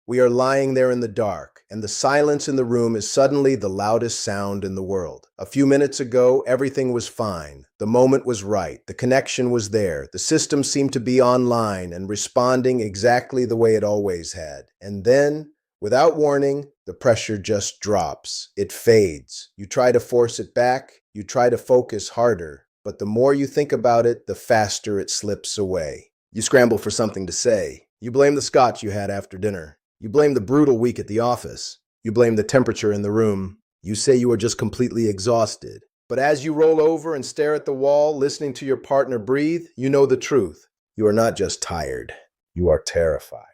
We are lying there in the dark, and the silence in the room is suddenly the loudest sound in the world. A few minutes ago, everything was fine. The moment was right. The connection was there. The system seemed to be online and responding exactly the way it always had. And then, without warning, the pressure just drops. It fades. You try to force it back. You try to focus harder. But the more you think about it, the faster it slips away. You scramble for something to say. You blame the scotch you had after dinner. You blame the brutal week at the office. You blame the temperature in the room. You say you are just completely exhausted. But as you roll over and stare at the wall, listening to your partner breathe, you know the truth. You are not just tired. You are terrified.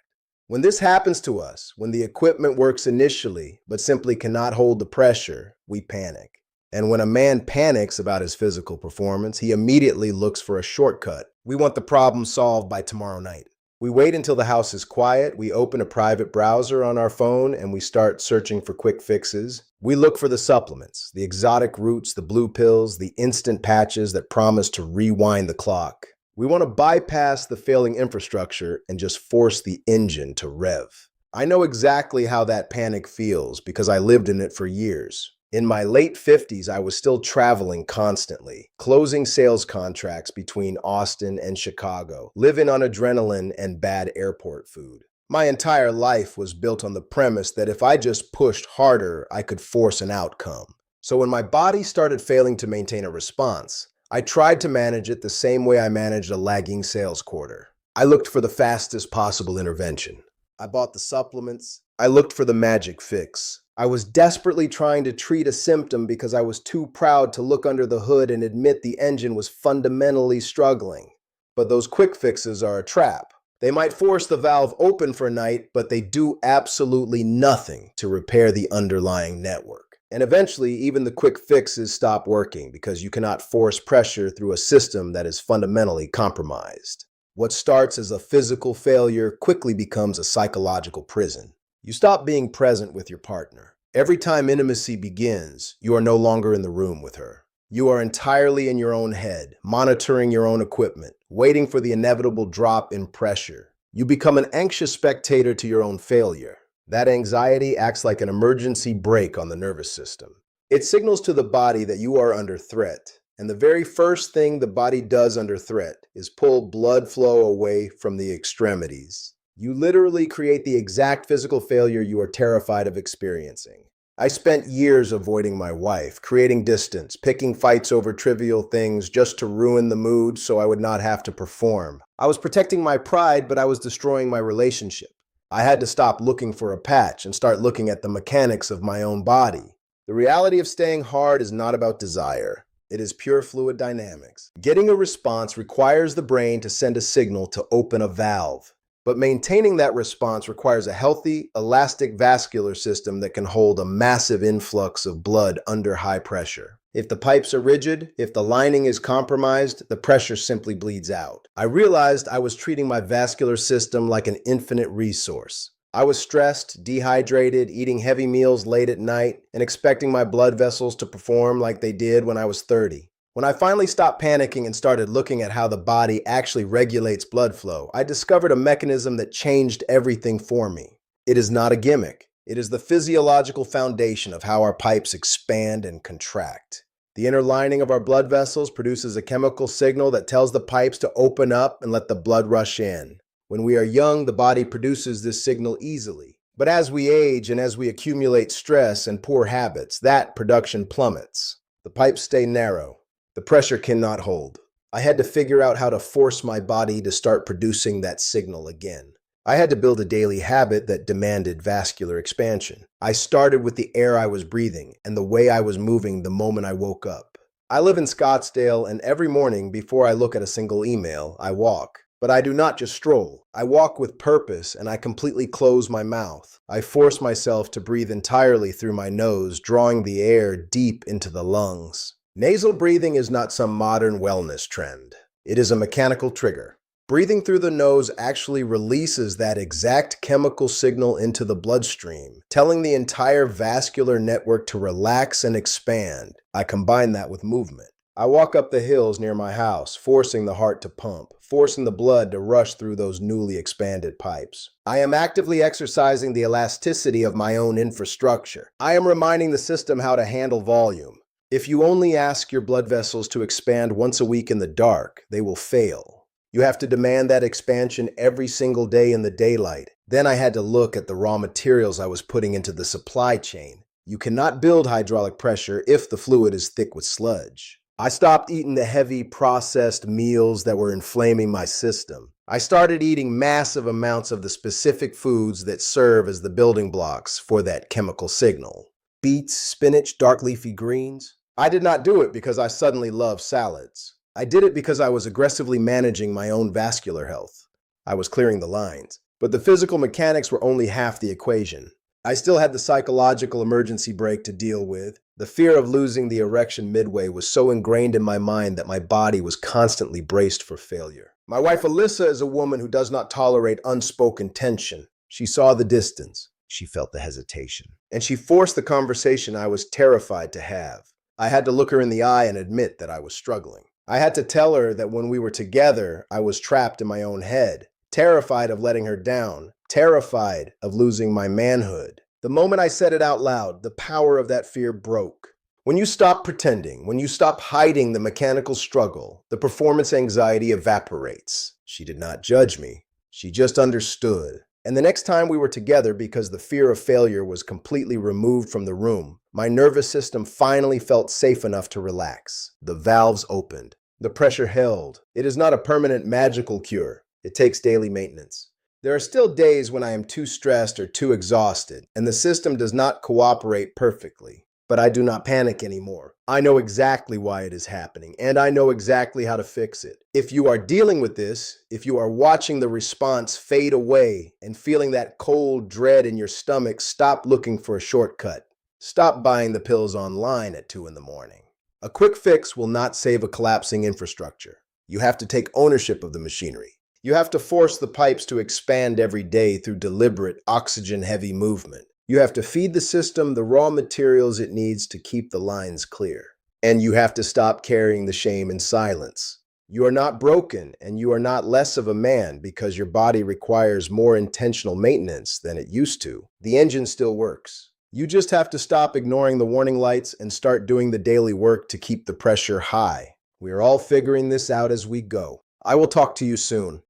When this happens to us, when the equipment works initially, but simply cannot hold the pressure, we panic. And when a man panics about his physical performance, he immediately looks for a shortcut. We want the problem solved by tomorrow night. We wait until the house is quiet, we open a private browser on our phone, and we start searching for quick fixes. We look for the supplements, the exotic roots, the blue pills, the instant patches that promise to rewind the clock. We want to bypass the failing infrastructure and just force the engine to rev. I know exactly how that panic feels because I lived in it for years. In my late 50s, I was still traveling constantly, closing sales contracts between Austin and Chicago, living on adrenaline and bad airport food. My entire life was built on the premise that if I just pushed harder, I could force an outcome. So when my body started failing to maintain a response, I tried to manage it the same way I managed a lagging sales quarter. I looked for the fastest possible intervention. I bought the supplements. I looked for the magic fix. I was desperately trying to treat a symptom because I was too proud to look under the hood and admit the engine was fundamentally struggling. But those quick fixes are a trap. They might force the valve open for a night, but they do absolutely nothing to repair the underlying network. And eventually, even the quick fixes stop working because you cannot force pressure through a system that is fundamentally compromised. What starts as a physical failure quickly becomes a psychological prison. You stop being present with your partner. Every time intimacy begins, you are no longer in the room with her. You are entirely in your own head, monitoring your own equipment, waiting for the inevitable drop in pressure. You become an anxious spectator to your own failure. That anxiety acts like an emergency brake on the nervous system. It signals to the body that you are under threat. And the very first thing the body does under threat is pull blood flow away from the extremities. You literally create the exact physical failure you are terrified of experiencing. I spent years avoiding my wife, creating distance, picking fights over trivial things just to ruin the mood so I would not have to perform. I was protecting my pride, but I was destroying my relationship. I had to stop looking for a patch and start looking at the mechanics of my own body. The reality of staying hard is not about desire. It is pure fluid dynamics. Getting a response requires the brain to send a signal to open a valve. But maintaining that response requires a healthy, elastic vascular system that can hold a massive influx of blood under high pressure. If the pipes are rigid, if the lining is compromised, the pressure simply bleeds out. I realized I was treating my vascular system like an infinite resource. I was stressed, dehydrated, eating heavy meals late at night, and expecting my blood vessels to perform like they did when I was 30. When I finally stopped panicking and started looking at how the body actually regulates blood flow, I discovered a mechanism that changed everything for me. It is not a gimmick. It is the physiological foundation of how our pipes expand and contract. The inner lining of our blood vessels produces a chemical signal that tells the pipes to open up and let the blood rush in. When we are young, the body produces this signal easily. But as we age and as we accumulate stress and poor habits, that production plummets. The pipes stay narrow. The pressure cannot hold. I had to figure out how to force my body to start producing that signal again. I had to build a daily habit that demanded vascular expansion. I started with the air I was breathing and the way I was moving the moment I woke up. I live in Scottsdale, and every morning before I look at a single email, I walk. But I do not just stroll. I walk with purpose, and I completely close my mouth. I force myself to breathe entirely through my nose, drawing the air deep into the lungs. Nasal breathing is not some modern wellness trend. It is a mechanical trigger. Breathing through the nose actually releases that exact chemical signal into the bloodstream, telling the entire vascular network to relax and expand. I combine that with movement. I walk up the hills near my house, forcing the heart to pump, forcing the blood to rush through those newly expanded pipes. I am actively exercising the elasticity of my own infrastructure. I am reminding the system how to handle volume. If you only ask your blood vessels to expand once a week in the dark, they will fail. You have to demand that expansion every single day in the daylight. Then I had to look at the raw materials I was putting into the supply chain. You cannot build hydraulic pressure if the fluid is thick with sludge. I stopped eating the heavy, processed meals that were inflaming my system. I started eating massive amounts of the specific foods that serve as the building blocks for that chemical signal. Beets, spinach, dark leafy greens. I did not do it because I suddenly love salads. I did it because I was aggressively managing my own vascular health. I was clearing the lines. But the physical mechanics were only half the equation. I still had the psychological emergency brake to deal with. The fear of losing the erection midway was so ingrained in my mind that my body was constantly braced for failure. My wife Alyssa is a woman who does not tolerate unspoken tension. She saw the distance. She felt the hesitation. And she forced the conversation I was terrified to have. I had to look her in the eye and admit that I was struggling. I had to tell her that when we were together, I was trapped in my own head, terrified of letting her down, terrified of losing my manhood. The moment I said it out loud, the power of that fear broke. When you stop pretending, when you stop hiding the mechanical struggle, the performance anxiety evaporates. She did not judge me. She just understood. And the next time we were together, because the fear of failure was completely removed from the room, my nervous system finally felt safe enough to relax. The valves opened. The pressure held. It is not a permanent magical cure. It takes daily maintenance. There are still days when I am too stressed or too exhausted, and the system does not cooperate perfectly. But I do not panic anymore. I know exactly why it is happening, and I know exactly how to fix it. If you are dealing with this, if you are watching the response fade away and feeling that cold dread in your stomach, stop looking for a shortcut. Stop buying the pills online at 2 in the morning. A quick fix will not save a collapsing infrastructure. You have to take ownership of the machinery. You have to force the pipes to expand every day through deliberate, oxygen-heavy movement. You have to feed the system the raw materials it needs to keep the lines clear. And you have to stop carrying the shame in silence. You are not broken, and you are not less of a man because your body requires more intentional maintenance than it used to. The engine still works. You just have to stop ignoring the warning lights and start doing the daily work to keep the pressure high. We are all figuring this out as we go. I will talk to you soon.